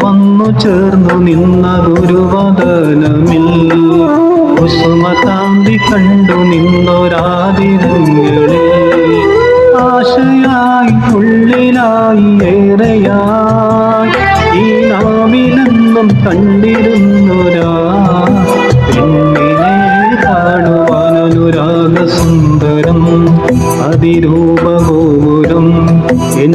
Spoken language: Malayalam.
വന്നു ചേർന്നു നിന്ന ഗുരുവദനമിൽ കുസുമകാന്തി കണ്ടു നിന്നൊരാദിനങ്ങളിൽ ആശയായി ഉള്ളിലായി ഏറെയായി ഈ നാവിലെന്നും കണ്ടിരുന്നൊരാ പെണ്ണിനെ കാണുവാനൊരാഗസുന്ദരം അതിരൂപഗോപുരം എൻ